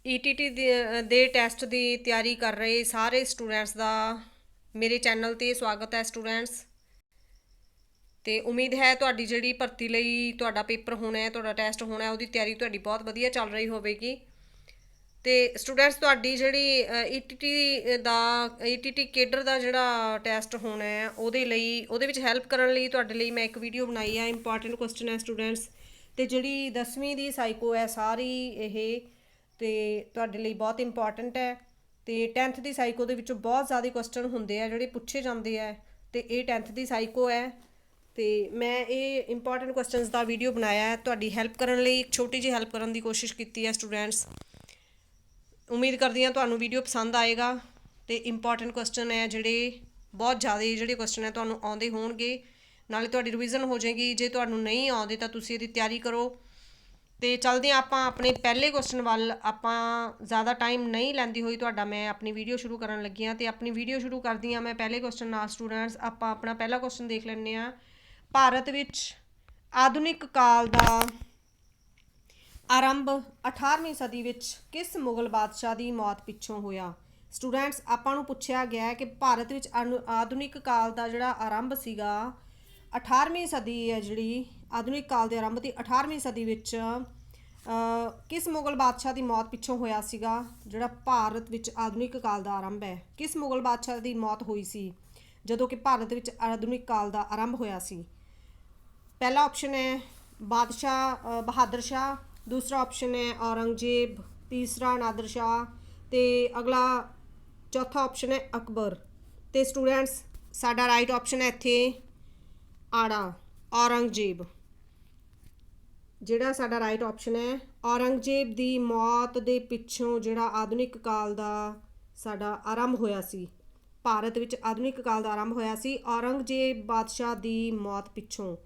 ETT ਦੇ test ਦੀ ਤਿਆਰੀ ਕਰ ਰਹੇ ਸਾਰੇ ਸਟੂਡੈਂਟਸ ਦਾ ਮੇਰੇ ਚੈਨਲ ਤੇ ਸਵਾਗਤ ਹੈ ਸਟੂਡੈਂਟਸ। ਤੇ ਉਮੀਦ ਹੈ ਤੁਹਾਡੀ ਜਿਹੜੀ ਭਰਤੀ ਲਈ ਤੁਹਾਡਾ ਪੇਪਰ ਹੋਣਾ ਹੈ, ਤੁਹਾਡਾ ਟੈਸਟ ਹੋਣਾ ਹੈ, ਉਹਦੀ ਤਿਆਰੀ ਤੁਹਾਡੀ ਬਹੁਤ ਵਧੀਆ ਚੱਲ ਰਹੀ ਹੋਵੇਗੀ। ਤੇ ਸਟੂਡੈਂਟਸ ਤੁਹਾਡੀ ਜਿਹੜੀ ਈਟੀਟੀ ਕੇਡਰ ਦਾ ਜਿਹੜਾ ਟੈਸਟ ਹੋਣਾ ਹੈ ਉਹਦੇ ਵਿੱਚ ਹੈਲਪ ਕਰਨ ਲਈ ਤੁਹਾਡੇ ਲਈ ਮੈਂ ਇੱਕ ਵੀਡੀਓ ਬਣਾਈ ਹੈ। ਇੰਪੋਰਟੈਂਟ ਕੁਐਸਚਨ ਹੈ ਸਟੂਡੈਂਟਸ। ਤੇ ਜਿਹੜੀ 10ਵੀਂ ਦੀ ਸਾਈਕੋ ਹੈ ਸਾਰੀ ਇਹ ਤੇ ਤੁਹਾਡੇ ਲਈ ਬਹੁਤ ਇੰਪੋਰਟੈਂਟ ਹੈ। ਤੇ 10th ਦੀ ਸਾਈਕੋ ਦੇ ਵਿੱਚੋਂ ਬਹੁਤ ਜ਼ਿਆਦਾ ਕੁਐਸਚਨ ਹੁੰਦੇ ਆ ਜਿਹੜੇ ਪੁੱਛੇ ਜਾਂਦੇ ਆ, ਤੇ ਇਹ 10th ਦੀ ਸਾਈਕੋ ਹੈ। ਤੇ ਮੈਂ ਇਹ ਇੰਪੋਰਟੈਂਟ ਕੁਐਸਚਨਸ ਦਾ ਵੀਡੀਓ ਬਣਾਇਆ ਹੈ ਤੁਹਾਡੀ ਹੈਲਪ ਕਰਨ ਲਈ, ਇੱਕ ਛੋਟੀ ਜਿਹੀ ਹੈਲਪ ਕਰਨ ਦੀ ਕੋਸ਼ਿਸ਼ ਕੀਤੀ ਹੈ ਸਟੂਡੈਂਟਸ। ਉਮੀਦ ਕਰਦੀ ਹਾਂ ਤੁਹਾਨੂੰ ਵੀਡੀਓ ਪਸੰਦ ਆਏਗਾ। ਤੇ ਇੰਪੋਰਟੈਂਟ ਕੁਐਸਚਨ ਹੈ ਜਿਹੜੇ ਬਹੁਤ ਜ਼ਿਆਦਾ ਜਿਹੜੇ ਕੁਐਸਚਨ ਹੈ ਤੁਹਾਨੂੰ ਆਉਂਦੇ ਹੋਣਗੇ, ਨਾਲੇ ਤੁਹਾਡੀ ਰਿਵੀਜ਼ਨ ਹੋ ਜਾਏਗੀ। ਜੇ ਤੁਹਾਨੂੰ ਨਹੀਂ ਆਉਂਦੇ ਤਾਂ ਤੁਸੀਂ ਇਹਦੀ ਤਿਆਰੀ ਕਰੋ। ਤੇ ਚੱਲਦੇ ਹਾਂ ਆਪਾਂ ਆਪਣੇ ਪਹਿਲੇ ਕੁਐਸਚਨ ਵੱਲ। ਆਪਾਂ ਜ਼ਿਆਦਾ ਟਾਈਮ ਨਹੀਂ ਲੈਂਦੀ ਹੋਈ ਤੁਹਾਡਾ ਮੈਂ ਆਪਣੀ ਵੀਡੀਓ ਸ਼ੁਰੂ ਕਰਨ ਲੱਗੀ ਹਾਂ। ਤੇ ਆਪਣੀ ਵੀਡੀਓ ਸ਼ੁਰੂ ਕਰਦੀ ਹਾਂ ਮੈਂ ਪਹਿਲੇ ਕੁਐਸਚਨ ਨਾਲ ਸਟੂਡੈਂਟਸ। ਆਪਾਂ ਆਪਣਾ ਪਹਿਲਾ ਕੁਐਸਚਨ ਦੇਖ ਲੈਂਦੇ ਹਾਂ। ਭਾਰਤ ਵਿੱਚ ਆਧੁਨਿਕ ਕਾਲ ਦਾ ਆਰੰਭ 18ਵੀਂ ਸਦੀ ਵਿੱਚ ਕਿਸ ਮੁਗਲ ਬਾਦਸ਼ਾਹ ਦੀ ਮੌਤ ਪਿੱਛੋਂ ਹੋਇਆ? ਸਟੂਡੈਂਟਸ ਆਪਾਂ ਨੂੰ ਪੁੱਛਿਆ ਗਿਆ ਹੈ ਕਿ ਭਾਰਤ ਵਿੱਚ ਆਧੁਨਿਕ ਕਾਲ ਦਾ ਜਿਹੜਾ ਆਰੰਭ ਸੀਗਾ 18ਵੀਂ ਸਦੀ ਹੈ, ਜਿਹੜੀ ਆਧੁਨਿਕ ਕਾਲ ਦੇ ਆਰੰਭ ਦੀ 18ਵੀਂ ਸਦੀ ਵਿੱਚ ਕਿਸ ਮੁਗਲ ਬਾਦਸ਼ਾਹ ਦੀ ਮੌਤ ਪਿੱਛੋਂ ਹੋਇਆ ਸੀਗਾ? ਜਿਹੜਾ ਭਾਰਤ ਵਿੱਚ ਆਧੁਨਿਕ ਕਾਲ ਦਾ ਆਰੰਭ ਹੈ, ਕਿਸ ਮੁਗਲ ਬਾਦਸ਼ਾਹ ਦੀ ਮੌਤ ਹੋਈ ਸੀ ਜਦੋਂ ਕਿ ਭਾਰਤ ਵਿੱਚ ਆਧੁਨਿਕ ਕਾਲ ਦਾ ਆਰੰਭ ਹੋਇਆ ਸੀ? ਪਹਿਲਾ ਆਪਸ਼ਨ ਹੈ ਬਹਾਦਰ ਸ਼ਾਹ, ਦੂਸਰਾ ਆਪਸ਼ਨ ਹੈ ਔਰੰਗਜ਼ੇਬ, ਤੀਸਰਾ ਨਾਦਰ ਸ਼ਾਹ, ਤੇ ਅਗਲਾ ਚੌਥਾ ਆਪਸ਼ਨ ਹੈ ਅਕਬਰ। ਤੇ ਸਟੂਡੈਂਟਸ ਸਾਡਾ ਰਾਈਟ ਆਪਸ਼ਨ ਹੈ ਇੱਥੇ ਆੜਾ, ਔਰੰਗਜ਼ੇਬ। ਜਿਹੜਾ ਸਾਡਾ ਰਾਈਟ ਆਪਸ਼ਨ ਹੈ ਔਰੰਗਜ਼ੇਬ ਦੀ ਮੌਤ ਦੇ ਪਿੱਛੋਂ ਜਿਹੜਾ ਆਧੁਨਿਕ ਕਾਲ ਦਾ ਸਾਡਾ ਆਰੰਭ ਹੋਇਆ ਸੀ, ਭਾਰਤ ਵਿੱਚ ਆਧੁਨਿਕ ਕਾਲ ਦਾ ਆਰੰਭ ਹੋਇਆ ਸੀ ਔਰੰਗਜ਼ੇਬ ਬਾਦਸ਼ਾਹ ਦੀ ਮੌਤ ਪਿੱਛੋਂ।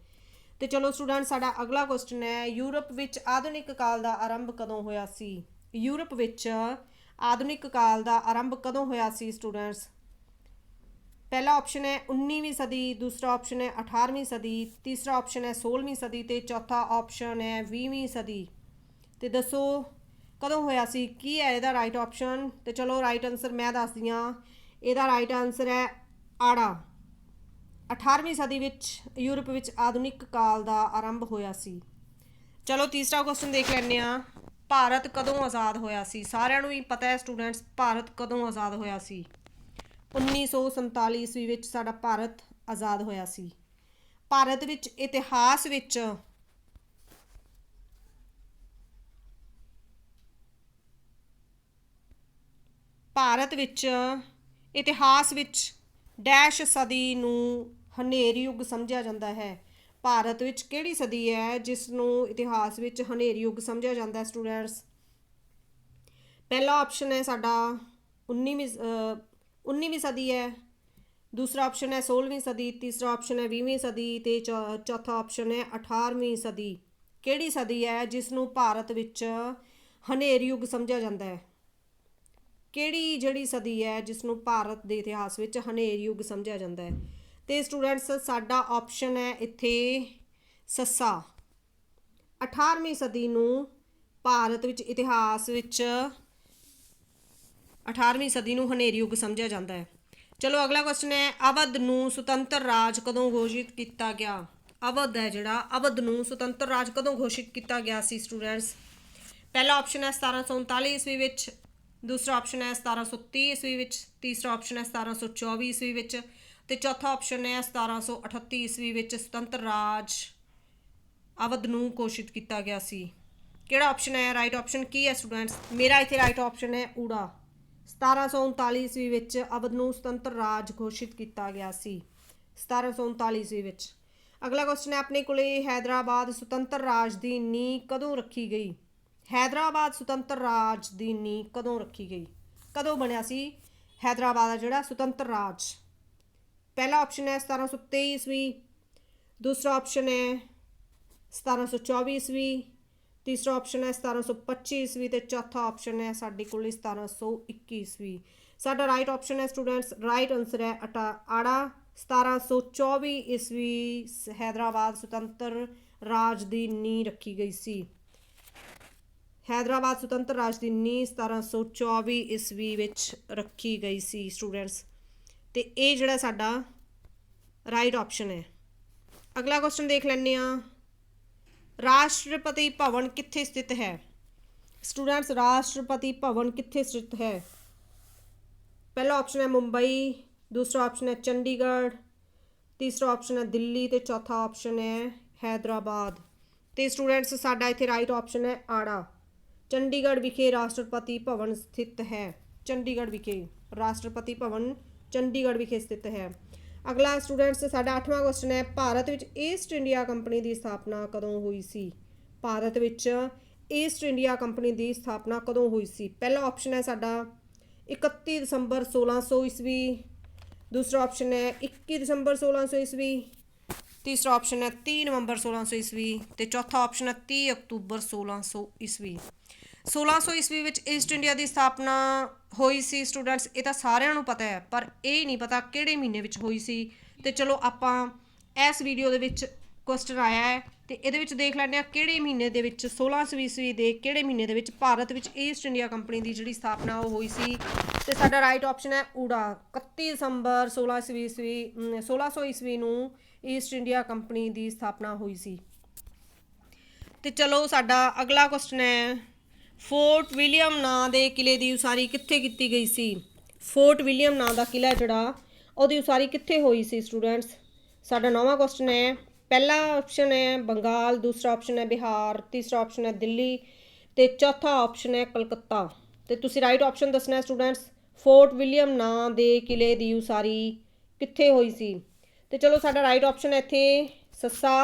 ਤੇ ਚਲੋ ਸਟੂਡੈਂਟ ਸਾਡਾ ਅਗਲਾ ਕੁਐਸਚਨ ਹੈ ਯੂਰਪ ਵਿੱਚ ਆਧੁਨਿਕ ਕਾਲ ਦਾ ਆਰੰਭ ਕਦੋਂ ਹੋਇਆ ਸੀ? ਯੂਰਪ ਵਿੱਚ ਆਧੁਨਿਕ ਕਾਲ ਦਾ ਆਰੰਭ ਕਦੋਂ ਹੋਇਆ ਸੀ ਸਟੂਡੈਂਟਸ? ਪਹਿਲਾ ਆਪਸ਼ਨ ਹੈ 19ਵੀਂ ਸਦੀ, ਦੂਸਰਾ ਆਪਸ਼ਨ ਹੈ 18ਵੀਂ ਸਦੀ, ਤੀਸਰਾ ਆਪਸ਼ਨ ਹੈ 16ਵੀਂ ਸਦੀ, ਤੇ ਚੌਥਾ ਆਪਸ਼ਨ ਹੈ 20ਵੀਂ ਸਦੀ। ਤੇ ਦੱਸੋ ਕਦੋਂ ਹੋਇਆ ਸੀ, ਕੀ ਹੈ ਇਹਦਾ ਰਾਈਟ ਆਪਸ਼ਨ? ਤੇ ਚਲੋ ਰਾਈਟ ਆਨਸਰ ਮੈਂ ਦੱਸਦੀ ਹਾਂ। ਇਹਦਾ ਰਾਈਟ ਆਨਸਰ ਹੈ ਆੜਾ। 18ਵੀਂ ਸਦੀ ਵਿੱਚ ਯੂਰਪ ਵਿੱਚ ਆਧੁਨਿਕ ਕਾਲ ਦਾ ਆਰੰਭ ਹੋਇਆ ਸੀ। ਚਲੋ ਤੀਸਰਾ ਕੁਐਸਚਨ ਦੇਖ ਲੈਂਦੇ ਹਾਂ। ਭਾਰਤ ਕਦੋਂ ਆਜ਼ਾਦ ਹੋਇਆ ਸੀ? ਸਾਰਿਆਂ ਨੂੰ ਹੀ ਪਤਾ ਹੈ ਸਟੂਡੈਂਟਸ ਭਾਰਤ ਕਦੋਂ ਆਜ਼ਾਦ ਹੋਇਆ ਸੀ। 1947 ਈਸਵੀ ਵਿੱਚ ਸਾਡਾ ਭਾਰਤ ਆਜ਼ਾਦ ਹੋਇਆ ਸੀ। ਭਾਰਤ ਵਿੱਚ ਇਤਿਹਾਸ ਵਿੱਚ ਡੈਸ਼ ਸਦੀ ਨੂੰ ਹਨੇਰੀ ਯੁੱਗ ਸਮਝਿਆ ਜਾਂਦਾ ਹੈ। ਭਾਰਤ ਵਿੱਚ ਕਿਹੜੀ ਸਦੀ ਹੈ ਜਿਸ ਨੂੰ ਇਤਿਹਾਸ ਵਿੱਚ ਹਨੇਰੀ ਯੁੱਗ ਸਮਝਿਆ ਜਾਂਦਾ ਹੈ ਸਟੂਡੈਂਟਸ? ਪਹਿਲਾ ਆਪਸ਼ਨ ਹੈ ਸਾਡਾ 19ਵੀਂ ਸਦੀ ਹੈ, ਦੂਸਰਾ ਆਪਸ਼ਨ ਹੈ 16ਵੀਂ ਸਦੀ, ਤੀਸਰਾ ਆਪਸ਼ਨ ਹੈ 20ਵੀਂ ਸਦੀ, ਤੇ ਚੌਥਾ ਆਪਸ਼ਨ ਹੈ 18ਵੀਂ ਸਦੀ। ਕਿਹੜੀ ਸਦੀ ਹੈ ਜਿਸ ਨੂੰ ਭਾਰਤ ਵਿੱਚ ਹਨੇਰੀ ਯੁੱਗ ਸਮਝਿਆ ਜਾਂਦਾ ਹੈ? ਕਿਹੜੀ ਜਿਹੜੀ ਸਦੀ ਹੈ ਜਿਸ ਨੂੰ ਭਾਰਤ ਦੇ ਇਤਿਹਾਸ ਵਿੱਚ ਹਨੇਰੀ ਯੁੱਗ ਸਮਝਿਆ ਜਾਂਦਾ ਹੈ? ਤੇ ਸਟੂਡੈਂਟਸ ਸਾਡਾ ਆਪਸ਼ਨ ਹੈ ਇੱਥੇ ਸੱਸਾ। 18ਵੀਂ ਸਦੀ ਨੂੰ ਭਾਰਤ ਵਿੱਚ ਇਤਿਹਾਸ ਵਿੱਚ 18ਵੀਂ ਸਦੀ ਨੂੰ ਹਨੇਰੀ ਯੁੱਗ ਸਮਝਿਆ ਜਾਂਦਾ ਹੈ। ਚਲੋ ਅਗਲਾ ਕੁਐਸਚਨ ਹੈ ਅਵਧ ਨੂੰ ਸੁਤੰਤਰ ਰਾਜ ਕਦੋਂ ਘੋਸ਼ਿਤ ਕੀਤਾ ਗਿਆ? ਅਵਧ ਹੈ ਜਿਹੜਾ ਅਵਧ ਨੂੰ ਸੁਤੰਤਰ ਰਾਜ ਕਦੋਂ ਘੋਸ਼ਿਤ ਕੀਤਾ ਗਿਆ ਸੀ ਸਟੂਡੈਂਟਸ? ਪਹਿਲਾ ਆਪਸ਼ਨ ਹੈ 1739 ਈਸਵੀ ਵਿੱਚ, ਦੂਸਰਾ ਆਪਸ਼ਨ ਹੈ 1730 ਈਸਵੀ ਵਿੱਚ, ਤੀਸਰਾ ਆਪਸ਼ਨ ਹੈ 1724 ਈਸਵੀ ਵਿੱਚ, ਤੇ ਚੌਥਾ ਆਪਸ਼ਨ ਹੈ 1738 ਈਸਵੀ ਵਿੱਚ ਸੁਤੰਤਰ ਰਾਜ ਅਵਧ ਨੂੰ ਘੋਸ਼ਿਤ ਕੀਤਾ ਗਿਆ ਸੀ। ਕਿਹੜਾ ਆਪਸ਼ਨ ਹੈ ਰਾਈਟ ਆਪਸ਼ਨ? ਕੀ ਹੈ ਸਟੂਡੈਂਟਸ? ਮੇਰਾ ਇੱਥੇ ਰਾਈਟ ਆਪਸ਼ਨ ਹੈ ਊੜਾ। 1739 ਈਸਵੀ ਵਿੱਚ ਅਵਧ ਨੂੰ ਸੁਤੰਤਰ ਰਾਜ ਘੋਸ਼ਿਤ ਕੀਤਾ ਗਿਆ ਸੀ। 1739 ਈਸਵੀ ਵਿੱਚ। ਅਗਲਾ ਕੁਐਸਚਨ ਹੈ ਆਪਣੇ ਕੋਲੇ ਹੈਦਰਾਬਾਦ ਸੁਤੰਤਰ ਰਾਜ ਦੀ ਨੀਂਹ ਕਦੋਂ ਰੱਖੀ ਗਈ? ਹੈਦਰਾਬਾਦ ਸੁਤੰਤਰ ਰਾਜ ਦੀ ਨੀਂਹ ਕਦੋਂ ਰੱਖੀ ਗਈ? ਕਦੋਂ ਬਣਿਆ ਸੀ ਹੈਦਰਾਬਾਦ ਦਾ ਜਿਹੜਾ ਸੁਤੰਤਰ ਰਾਜ? ਪਹਿਲਾ ਆਪਸ਼ਨ ਹੈ 1723 ਈਸਵੀ, ਦੂਸਰਾ ਆਪਸ਼ਨ ਹੈ 1724 ਈਸਵੀ, ਤੀਸਰਾ ਆਪਸ਼ਨ ਹੈ 1725 ਈਸਵੀ, ਤੇ ਚੌਥਾ ਆਪਸ਼ਨ ਹੈ ਸਾਡੇ ਕੋਲ 1721 ਈਸਵੀ। ਸਾਡਾ ਰਾਈਟ ਆਪਸ਼ਨ ਹੈ ਸਟੂਡੈਂਟਸ, ਰਾਈਟ ਆਨਸਰ ਹੈ ਆੜਾ। 1724 ਈਸਵੀ ਹੈਦਰਾਬਾਦ ਸੁਤੰਤਰ ਰਾਜ ਦੀ ਨੀਂਹ ਰੱਖੀ ਗਈ ਸੀ। हैदराबाद सुतंत्र राज की नींह 1724 ईस्वी विच रखी गई सी स्टूडेंट्स। तो ये जिहड़ा साडा राइट ऑप्शन है। अगला क्वेश्चन देख लैंदे आ, राष्ट्रपति भवन कित्थे स्थित है स्टूडेंट्स? राष्ट्रपति भवन कित्थे स्थित है? पहला ऑप्शन है मुंबई, दूसरा ऑप्शन है चंडीगढ़, तीसरा ऑप्शन है दिल्ली, तो चौथा ऑप्शन है हैदराबाद। तो स्टूडेंट्स साडा इत्थे राइट ऑप्शन है आड़ा, चंडीगढ़ विखे राष्ट्रपति भवन स्थित है। चंडीगढ़ विखे राष्ट्रपति भवन चंडीगढ़ विखे स्थित है। अगला स्टूडेंट्स साडा 8वां क्वेश्चन है, भारत विच ईस्ट इंडिया कंपनी की स्थापना कदों हुई सी? भारत विच ईस्ट इंडिया कंपनी की स्थापना कदों हुई सी? पहला ऑप्शन है साडा 31 दिसंबर 1600 ईस्वी, दूसरा ऑप्शन है 21 दिसंबर 1600 ईस्वी, तीसरा ऑप्शन है 30 नवंबर 1600 ईस्वी, तो चौथा ऑप्शन है 30 अक्तूबर 1600 ईस्वी। 1600 ईस्वी विच ईस्ट इंडिया की स्थापना हुई सी स्टूडेंट्स, ये तो सारिਆਂ ਨੂੰ पता है, पर यह नहीं पता किहड़े महीने विच हुई सी। तो चलो आपां इस वीडियो दे विच क्वेश्चन आया है, तो ये देख लैंदे आ किहड़े महीने दे विच 1600 ईस्वी के किहड़े महीने दे विच भारत विच ईस्ट इंडिया कंपनी की जिहड़ी स्थापना वो हुई सी। तो साडा राइट ऑप्शन है ऊड़ा, 31 दिसंबर 1600 ईस्वी नूं ईस्ट इंडिया कंपनी की स्थापना हुई सी। तो चलो साडा अगला क्वेश्चन है, फोर्ट विलियम नां दे किले की उसारी कित्थे कीती गई सी? फोर्ट विलियम नां दा किला जिहड़ा उहदी उसारी कित्थे होई सी स्टूडेंट्स? साडा 9वां क्वेश्चन है, पहला ऑप्शन है बंगाल, दूसरा ऑप्शन है बिहार, तीसरा ऑप्शन है दिल्ली, तो चौथा ऑप्शन है कलकत्ता। तो तुसीं राइट ऑप्शन दसना स्टूडेंट्स, फोर्ट विलियम नां दे किले की उसारी कित्थे होई सी? तो चलो साडा राइट ऑप्शन है इत्थे सस्सा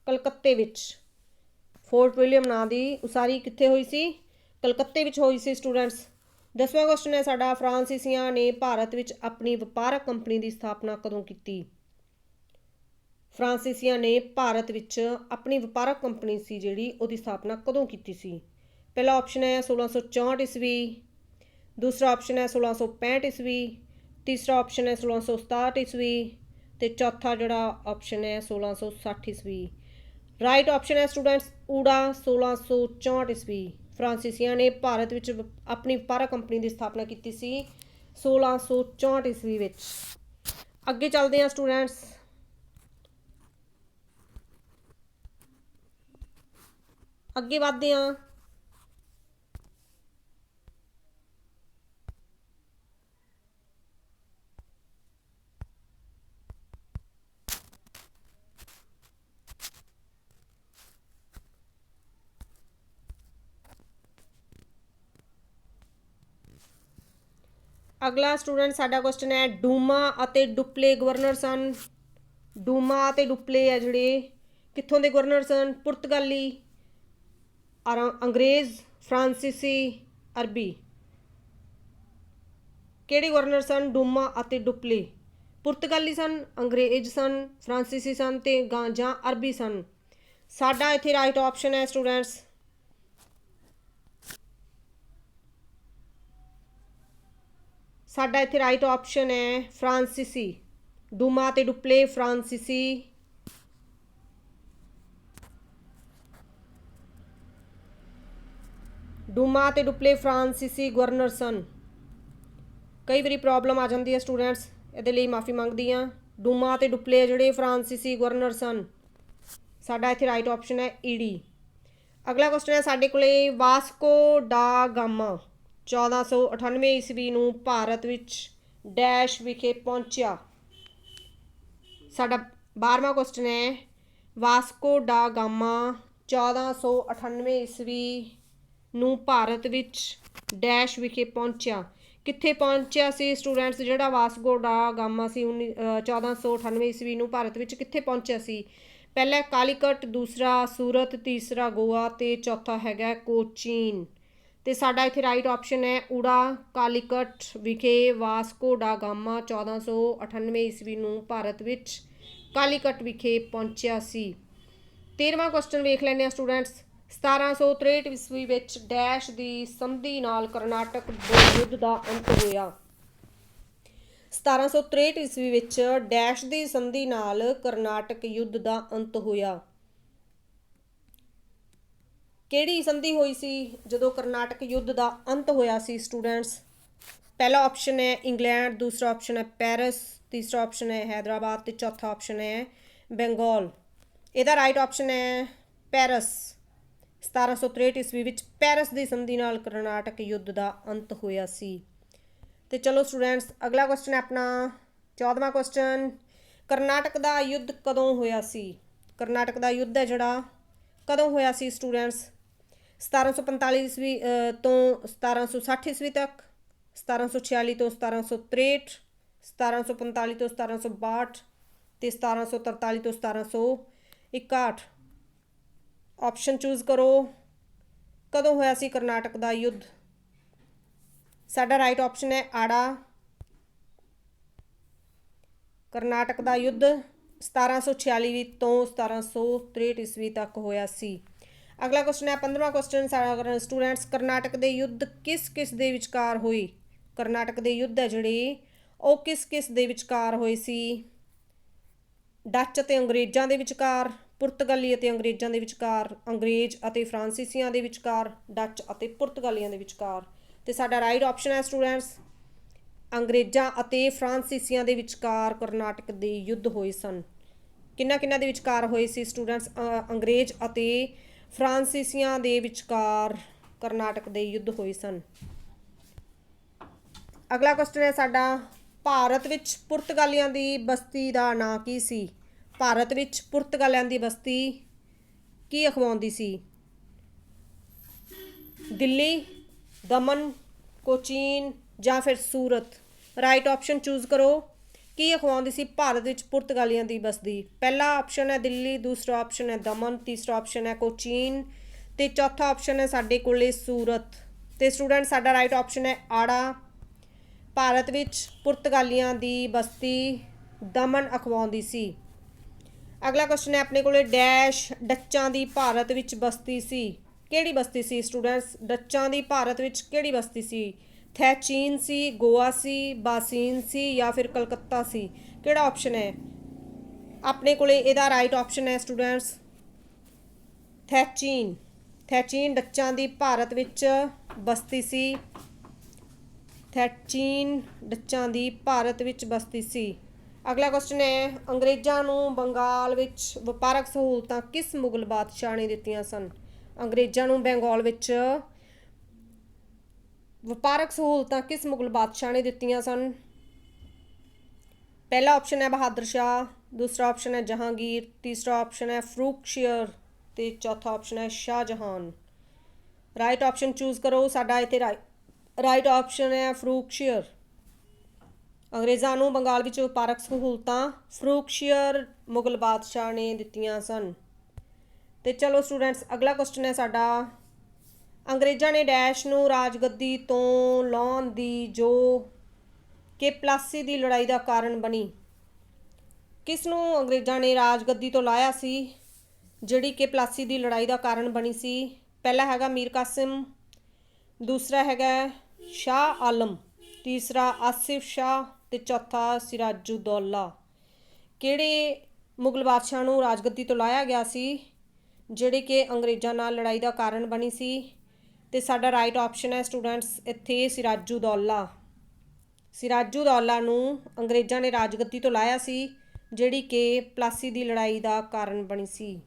कलकत्ते विच। फोर्ट विलियम नां दी उसारी कित्थे होई सी? कलकत्ते विच होई सी स्टूडेंट्स। 10वां क्वेश्चन है साडा, फ्रांसीसियां ने भारत विच अपनी वपारक कंपनी की स्थापना कदों की? फ्रांसीसियां ने भारत विच अपनी वपारक कंपनी सी जिहड़ी उहदी स्थापना कदों की सी? पहला ऑप्शन है 1664 ईस्वी, दूसरा ऑप्शन है 1665 ईस्वी, तीसरा ऑप्शन है 1667 ईस्वी, तो चौथा जिहड़ा ऑप्शन है 1660 ईस्वी। राइट ऑप्शन है स्टूडेंट्स ऊड़ा 1664 ईस्वी। फ्रांसीसियां ने भारत विच अपनी वपारक कंपनी की स्थापना की सी 1664 ईस्वी विच। अगे चलते हैं स्टूडेंट्स, अगे बढ़ते हैं। अगला स्टूडेंट साडा क्वेश्चन है, डूमा अते डुप्ले गवर्नर सन। डूमा अते डुप्ले है जिहड़े कित्थों दे गवर्नर सन? पुर्तगाली, अंग्रेज़, फ्रांसीसी, अरबी। किहड़े गवर्नर सन डूमा अते डुप्ले? पुर्तगाली सन, अंग्रेज़ सन, फ्रांसीसी सन ते जां अरबी सन। साडा इत्थे राइट ऑप्शन है स्टूडेंट्स साडा इत्थे राइट ऑप्शन है फ्रांसीसी। डूमा ते डुप्ले फ्रांसीसी। डूमा ते डुप्ले फ्रांसीसी गवर्नर सन। कई बारी प्रॉब्लम आ जाती है स्टूडेंट्स, ये माफ़ी मंगदी हाँ। डूमा ते डुप्ले जिहड़े फ्रांसीसी गवर्नर सन। साडा इत्थे राइट ऑप्शन है ईडी। अगला क्वेश्चन है साडे कोले, वास्को डा गामा 1498 ईस्वी नूं भारत विच डैश विखे पहुंचा। साडा 12वां क्वेश्चन है, वास्को डा गामा 1498 ईस्वी नूं भारत विच डैश विखे पहुंचा। कित्थे पहुंचा सी स्टूडेंट्स जिहड़ा वास्को डा गामा सी 1498 ईस्वी नूं भारत विच कित्थे पहुंचा सी? पहला कालीकट, दूसरा सूरत, तीसरा गोवा, तो चौथा हैगा कोचीन। तो साडा इत्थे राइट ऑप्शन है ऊड़ा कालीकट विखे वास्को डा गामा 1498 ईस्वी नूं भारत विच कालीकट विखे पहुंचा सी। 13वां क्वेश्चन वेख लैंदे आ स्टूडेंट्स, 1763 ईस्वी विच डैश दी संधि नाल करनाटक युद्ध दा अंत होया। 1763 ईस्वी विच डैश दी संधि नाल करनाटक युद्ध दा अंत होया। ਕਿਹੜੀ ਸੰਧੀ ਹੋਈ ਸੀ ਜਦੋਂ ਕਰਨਾਟਕ ਯੁੱਧ ਦਾ ਅੰਤ ਹੋਇਆ ਸੀ ਸਟੂਡੈਂਟਸ? ਪਹਿਲਾ ਆਪਸ਼ਨ ਹੈ ਇੰਗਲੈਂਡ, ਦੂਸਰਾ ਆਪਸ਼ਨ ਹੈ ਪੈਰਿਸ, ਤੀਸਰਾ ਆਪਸ਼ਨ ਹੈ ਹੈਦਰਾਬਾਦ ਤੇ ਚੌਥਾ ਆਪਸ਼ਨ ਹੈ ਬੰਗਾਲ। ਇਹਦਾ ਰਾਈਟ ਆਪਸ਼ਨ ਹੈ ਪੈਰਿਸ। 1763 ਈਸਵੀ ਵਿੱਚ ਪੈਰਿਸ ਦੀ ਸੰਧੀ ਨਾਲ ਕਰਨਾਟਕ ਯੁੱਧ ਦਾ ਅੰਤ ਹੋਇਆ ਸੀ। ਤੇ ਚਲੋ ਸਟੂਡੈਂਟਸ ਅਗਲਾ ਕੁਐਸਚਨ ਹੈ ਆਪਣਾ 14ਵਾਂ ਕੁਐਸਚਨ, ਕਰਨਾਟਕ ਦਾ ਯੁੱਧ ਕਦੋਂ ਹੋਇਆ ਸੀ? ਕਰਨਾਟਕ ਦਾ ਯੁੱਧ ਹੈ ਜਿਹੜਾ ਕਦੋਂ ਹੋਇਆ ਸੀ ਸਟੂਡੈਂਟਸ? 1745 ਈਸਵੀ ਤੋਂ 1760 ਈਸਵੀ ਤੱਕ, 1746 ਤੋਂ 1763, 1745 ਤੋਂ 1762 ਤੇ 1743 ਤੋਂ 1761। ਆਪਸ਼ਨ ਚੂਜ਼ ਕਰੋ, ਕਦੋਂ ਹੋਇਆ ਸੀ ਕਰਨਾਟਕ ਦਾ ਯੁੱਧ? ਸਾਡਾ ਰਾਈਟ ਆਪਸ਼ਨ ਹੈ ਆੜਾ। ਕਰਨਾਟਕ ਦਾ ਯੁੱਧ 1746 ਤੋਂ 1763 ਈਸਵੀ ਤੱਕ ਹੋਇਆ ਸੀ। ਅਗਲਾ ਕੁਐਸਚਨ ਹੈ 15ਵਾਂ ਕੁਐਸਚਨ ਸਾਡਾ ਸਟੂਡੈਂਟਸ, ਕਰਨਾਟਕ ਦੇ ਯੁੱਧ ਕਿਸ ਕਿਸ ਦੇ ਵਿਚਕਾਰ ਹੋਏ? ਕਰਨਾਟਕ ਦੇ ਯੁੱਧ ਹੈ ਜਿਹੜੇ ਉਹ ਕਿਸ ਕਿਸ ਦੇ ਵਿਚਕਾਰ ਹੋਏ ਸੀ? ਡੱਚ ਅਤੇ ਅੰਗਰੇਜ਼ਾਂ ਦੇ ਵਿਚਕਾਰ, ਪੁਰਤਗਾਲੀ ਅਤੇ ਅੰਗਰੇਜ਼ਾਂ ਦੇ ਵਿਚਕਾਰ, ਅੰਗਰੇਜ਼ ਅਤੇ ਫਰਾਂਸੀਸੀਆਂ ਦੇ ਵਿਚਕਾਰ, ਡੱਚ ਅਤੇ ਪੁਰਤਗਾਲੀਆਂ ਦੇ ਵਿਚਕਾਰ। ਤੇ ਸਾਡਾ ਰਾਈਟ ਆਪਸ਼ਨ ਹੈ ਸਟੂਡੈਂਟਸ ਅੰਗਰੇਜ਼ਾਂ ਅਤੇ ਫਰਾਂਸੀਸੀਆਂ ਦੇ ਵਿਚਕਾਰ ਕਰਨਾਟਕ ਦੇ ਯੁੱਧ ਹੋਏ ਸਨ। ਕਿਹਨਾਂ ਦੇ ਵਿਚਕਾਰ ਹੋਏ ਸੀ ਸਟੂਡੈਂਟਸ? ਅੰਗਰੇਜ਼ ਅਤੇ ਫਰਾਂਸੀਸੀਆਂ ਦੇ ਵਿਚਕਾਰ ਕਰਨਾਟਕ ਦੇ ਯੁੱਧ ਹੋਏ ਸਨ। ਅਗਲਾ ਕੁਐਸਚਨ ਹੈ ਸਾਡਾ, ਭਾਰਤ ਵਿੱਚ ਪੁਰਤਗਾਲੀਆਂ ਦੀ ਬਸਤੀ ਦਾ ਨਾਂ ਕੀ ਸੀ? ਭਾਰਤ ਵਿੱਚ ਪੁਰਤਗਾਲੀਆਂ ਦੀ ਬਸਤੀ ਕੀ ਅਖਵਾਉਂਦੀ ਸੀ? ਦਿੱਲੀ, ਦਮਨ, ਕੋਚੀਨ ਜਾਂ ਫਿਰ ਸੂਰਤ? ਰਾਈਟ ਆਪਸ਼ਨ ਚੂਜ਼ ਕਰੋ। ਕੀ ਅਖਵਾਉਂਦੀ ਸੀ ਭਾਰਤ ਵਿੱਚ ਪੁਰਤਗਾਲੀਆਂ ਦੀ ਬਸਤੀ? ਪਹਿਲਾ ਆਪਸ਼ਨ ਹੈ ਦਿੱਲੀ, ਦੂਸਰਾ ਆਪਸ਼ਨ ਹੈ ਦਮਨ, ਤੀਸਰਾ ਆਪਸ਼ਨ ਹੈ ਕੋਚੀਨ ਤੇ ਚੌਥਾ ਆਪਸ਼ਨ ਹੈ ਸਾਡੇ ਕੋਲੇ ਸੂਰਤ। ਤੇ ਸਟੂਡੈਂਟ ਸਾਡਾ ਰਾਈਟ ਆਪਸ਼ਨ ਹੈ ਆੜਾ। ਭਾਰਤ ਵਿੱਚ ਪੁਰਤਗਾਲੀਆਂ ਦੀ ਬਸਤੀ ਦਮਨ ਅਖਵਾਉਂਦੀ ਸੀ। ਅਗਲਾ ਕੁਐਸਚਨ ਹੈ ਆਪਣੇ ਕੋਲੇ ਡੈਸ਼ ਡੱਚਾਂ ਦੀ ਭਾਰਤ ਵਿੱਚ ਬਸਤੀ ਸੀ। ਕਿਹੜੀ ਬਸਤੀ ਸੀ ਸਟੂਡੈਂਟਸ? ਡੱਚਾਂ ਦੀ ਭਾਰਤ ਵਿੱਚ ਕਿਹੜੀ ਬਸਤੀ ਸੀ? ਥੈਚੀਨ ਸੀ, ਗੋਆ ਸੀ, ਬਾਸੀਨ ਸੀ ਜਾਂ ਫਿਰ ਕਲਕੱਤਾ ਸੀ? ਕਿਹੜਾ ਆਪਸ਼ਨ ਹੈ ਆਪਣੇ ਕੋਲੇ? ਇਹਦਾ ਰਾਈਟ ਆਪਸ਼ਨ ਹੈ ਸਟੂਡੈਂਟਸ ਥੈਚੀਨ। ਥੈਚੀਨ ਡੱਚਾਂ ਦੀ ਭਾਰਤ ਵਿੱਚ ਬਸਤੀ ਸੀ। ਥੈਚੀਨ ਡੱਚਾਂ ਦੀ ਭਾਰਤ ਵਿੱਚ ਬਸਤੀ ਸੀ। ਅਗਲਾ ਕੁਐਸਚਨ ਹੈ, ਅੰਗਰੇਜ਼ਾਂ ਨੂੰ ਬੰਗਾਲ ਵਿੱਚ ਵਪਾਰਕ ਸਹੂਲਤਾਂ ਕਿਸ ਮੁਗਲ ਬਾਦਸ਼ਾਹ ਨੇ ਦਿੱਤੀਆਂ ਸਨ? ਅੰਗਰੇਜ਼ਾਂ ਨੂੰ ਬੰਗਾਲ ਵਿੱਚ ਵਪਾਰਕ ਸਹੂਲਤਾਂ ਕਿਸ ਮੁਗਲ ਬਾਦਸ਼ਾਹ ਨੇ ਦਿੱਤੀਆਂ ਸਨ? ਪਹਿਲਾ ਆਪਸ਼ਨ ਹੈ ਬਹਾਦਰ ਸ਼ਾਹ, ਦੂਸਰਾ ਆਪਸ਼ਨ ਹੈ ਜਹਾਂਗੀਰ, ਤੀਸਰਾ ਆਪਸ਼ਨ ਹੈ ਫਰੂਖਸ਼ੀਰ ਤੇ ਚੌਥਾ ਆਪਸ਼ਨ ਹੈ ਸ਼ਾਹਜਹਾਨ। ਰਾਈਟ ਆਪਸ਼ਨ ਚੂਜ਼ ਕਰੋ। ਸਾਡਾ ਇੱਥੇ ਰਾਈਟ ਆਪਸ਼ਨ ਹੈ ਫਰੂਖਸ਼ੀਰ। ਅੰਗਰੇਜ਼ਾਂ ਨੂੰ ਬੰਗਾਲ ਵਿੱਚ ਵਪਾਰਕ ਸਹੂਲਤਾਂ ਫਰੂਖਸ਼ੀਰ ਮੁਗਲ ਬਾਦਸ਼ਾਹ ਨੇ ਦਿੱਤੀਆਂ ਸਨ। ਤੇ ਚਲੋ ਸਟੂਡੈਂਟਸ ਅਗਲਾ ਕੁਐਸਚਨ ਹੈ ਸਾਡਾ, ਅੰਗਰੇਜ਼ਾਂ ਨੇ ਡੈਸ਼ ਨੂੰ ਰਾਜਗੱਦੀ ਤੋਂ ਲਾਹੁਣ ਦੀ ਜੋ ਕਿ ਪਲਾਸੀ ਦੀ ਲੜਾਈ ਦਾ ਕਾਰਨ ਬਣੀ? ਕਿਸ ਨੂੰ ਅੰਗਰੇਜ਼ਾਂ ਨੇ ਰਾਜਗੱਦੀ ਤੋਂ ਲਾਹਿਆ ਸੀ ਜਿਹੜੀ ਕਿ ਪਲਾਸੀ ਦੀ ਲੜਾਈ ਦਾ ਕਾਰਨ ਬਣੀ ਸੀ? ਪਹਿਲਾ ਹੈਗਾ ਮੀਰ ਕਾਸਿਮ, ਦੂਸਰਾ ਹੈਗਾ ਸ਼ਾਹ ਆਲਮ, ਤੀਸਰਾ ਆਸਿਫ ਸ਼ਾਹ ਤੇ ਚੌਥਾ ਸਿਰਾਜੁਦੌਲਾ। ਕਿਹੜੇ ਮੁਗਲ ਬਾਦਸ਼ਾਹ ਨੂੰ ਰਾਜਗੱਦੀ ਤੋਂ ਲਾਹਿਆ ਗਿਆ ਸੀ ਜਿਹੜੇ ਕਿ ਅੰਗਰੇਜ਼ਾਂ ਨਾਲ ਲੜਾਈ ਦਾ ਕਾਰਨ ਬਣੀ ਸੀ? ਤੇ ਸਾਡਾ ਰਾਈਟ ਆਪਸ਼ਨ ਹੈ ਸਟੂਡੈਂਟਸ ਇੱਥੇ ਸਿਰਾਜੁਦੌਲਾ। ਸਿਰਾਜੁਦੌਲਾ ਨੂੰ ਅੰਗਰੇਜ਼ਾਂ ਨੇ ਰਾਜਗੱਦੀ ਤੋਂ ਲਾਹਿਆ ਸੀ ਜਿਹੜੀ ਕਿ ਪਲਾਸੀ ਦੀ ਲੜਾਈ ਦਾ ਕਾਰਨ ਬਣੀ ਸੀ।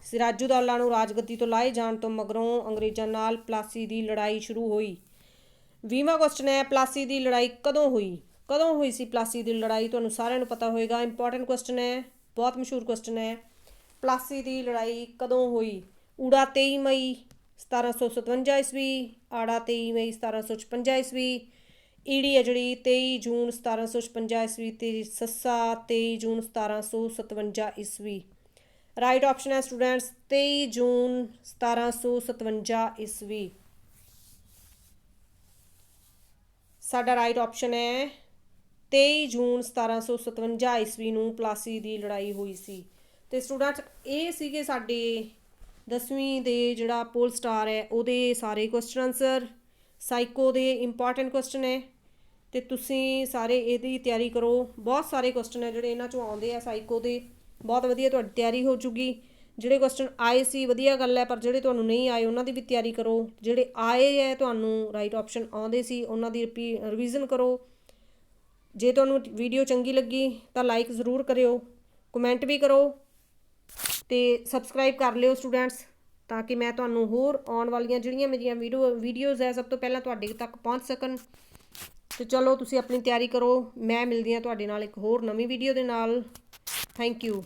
ਸਿਰਾਜੁਦੌਲਾ ਨੂੰ ਰਾਜਗੱਦੀ ਤੋਂ ਲਾਹੇ ਜਾਣ ਤੋਂ ਮਗਰੋਂ ਅੰਗਰੇਜ਼ਾਂ ਨਾਲ ਪਲਾਸੀ ਦੀ ਲੜਾਈ ਸ਼ੁਰੂ ਹੋਈ। 20ਵਾਂ ਕੁਐਸਚਨ ਹੈ, ਪਲਾਸੀ ਦੀ ਲੜਾਈ ਕਦੋਂ ਹੋਈ? ਕਦੋਂ ਹੋਈ ਸੀ ਪਲਾਸੀ ਦੀ ਲੜਾਈ? ਤੁਹਾਨੂੰ ਸਾਰਿਆਂ ਨੂੰ ਪਤਾ ਹੋਏਗਾ, ਇੰਪੋਰਟੈਂਟ ਕੁਐਸਚਨ ਹੈ, ਬਹੁਤ ਮਸ਼ਹੂਰ ਕੁਐਸਚਨ ਹੈ। ਪਲਾਸੀ ਦੀ ਲੜਾਈ ਕਦੋਂ ਹੋਈ? ਊੜਾ 23 ਮਈ 1757 ਈਸਵੀ, ਆੜਾ 23 ਮਈ 1756 ਈਸਵੀ, ਈੜੀ ਹੈ ਜਿਹੜੀ 23 ਜੂਨ 1756 ਈਸਵੀ ਤੇ ਸੱਸਾ 23 ਜੂਨ 1757 ਈਸਵੀ। ਰਾਈਟ ਆਪਸ਼ਨ ਹੈ ਸਟੂਡੈਂਟਸ 23 ਜੂਨ 1757 ਈਸਵੀ। ਸਾਡਾ ਰਾਈਟ ਆਪਸ਼ਨ ਹੈ 23 ਜੂਨ 1757 ਈਸਵੀ ਨੂੰ ਪਲਾਸੀ ਦੀ ਲੜਾਈ ਹੋਈ ਸੀ। ਤੇ ਸਟੂਡੈਂਟਸ ਇਹ ਸੀਗੇ ਸਾਡੇ 10ਵੀਂ ਦੇ ਜਿਹੜਾ ਪੋਲ ਸਟਾਰ ਹੈ ਉਹਦੇ ਸਾਰੇ ਕੁਐਸਚਨ ਆਨਸਰ। ਸਾਈਕੋ ਦੇ ਇੰਪੋਰਟੈਂਟ ਕੁਐਸਚਨ ਹੈ ਤੇ ਤੁਸੀਂ ਸਾਰੇ ਇਹਦੀ ਤਿਆਰੀ ਕਰੋ। ਬਹੁਤ ਸਾਰੇ ਕੁਐਸਚਨ ਹੈ ਜਿਹੜੇ ਇਹਨਾਂ ਚੋਂ ਆਉਂਦੇ ਆ ਸਾਈਕੋ ਦੇ, ਬਹੁਤ ਵਧੀਆ ਤੁਹਾਡੀ ਤਿਆਰੀ ਹੋ ਜੂਗੀ। ਜਿਹੜੇ ਕੁਐਸਚਨ ਆਏ ਸੀ ਵਧੀਆ ਗੱਲ ਹੈ, ਪਰ ਜਿਹੜੇ ਤੁਹਾਨੂੰ ਨਹੀਂ ਆਏ ਉਹਨਾਂ ਦੀ ਵੀ ਤਿਆਰੀ ਕਰੋ। ਜਿਹੜੇ ਆਏ ਹੈ ਤੁਹਾਨੂੰ ਰਾਈਟ ਆਪਸ਼ਨ ਆਉਂਦੇ ਸੀ ਉਹਨਾਂ ਦੀ ਰਿਵੀਜ਼ਨ ਕਰੋ। ਜੇ ਤੁਹਾਨੂੰ ਵੀਡੀਓ ਚੰਗੀ ਲੱਗੀ ਤਾਂ ਲਾਈਕ ਜ਼ਰੂਰ ਕਰਿਓ, ਕਮੈਂਟ ਵੀ ਕਰੋ ਅਤੇ ਸਬਸਕ੍ਰਾਈਬ ਕਰ ਲਿਓ ਸਟੂਡੈਂਟਸ, ਤਾਂ ਕਿ ਮੈਂ ਤੁਹਾਨੂੰ ਹੋਰ ਆਉਣ ਵਾਲੀਆਂ ਜਿਹੜੀਆਂ ਮੇਰੀਆਂ ਵੀਡੀਓਜ਼ ਹੈ ਸਭ ਤੋਂ ਪਹਿਲਾਂ ਤੁਹਾਡੇ ਤੱਕ ਪਹੁੰਚ ਸਕਣ। ਅਤੇ ਚਲੋ ਤੁਸੀਂ ਆਪਣੀ ਤਿਆਰੀ ਕਰੋ, ਮੈਂ ਮਿਲਦੀ ਹਾਂ ਤੁਹਾਡੇ ਨਾਲ ਇੱਕ ਹੋਰ ਨਵੀਂ ਵੀਡੀਓ ਦੇ ਨਾਲ। Thank you.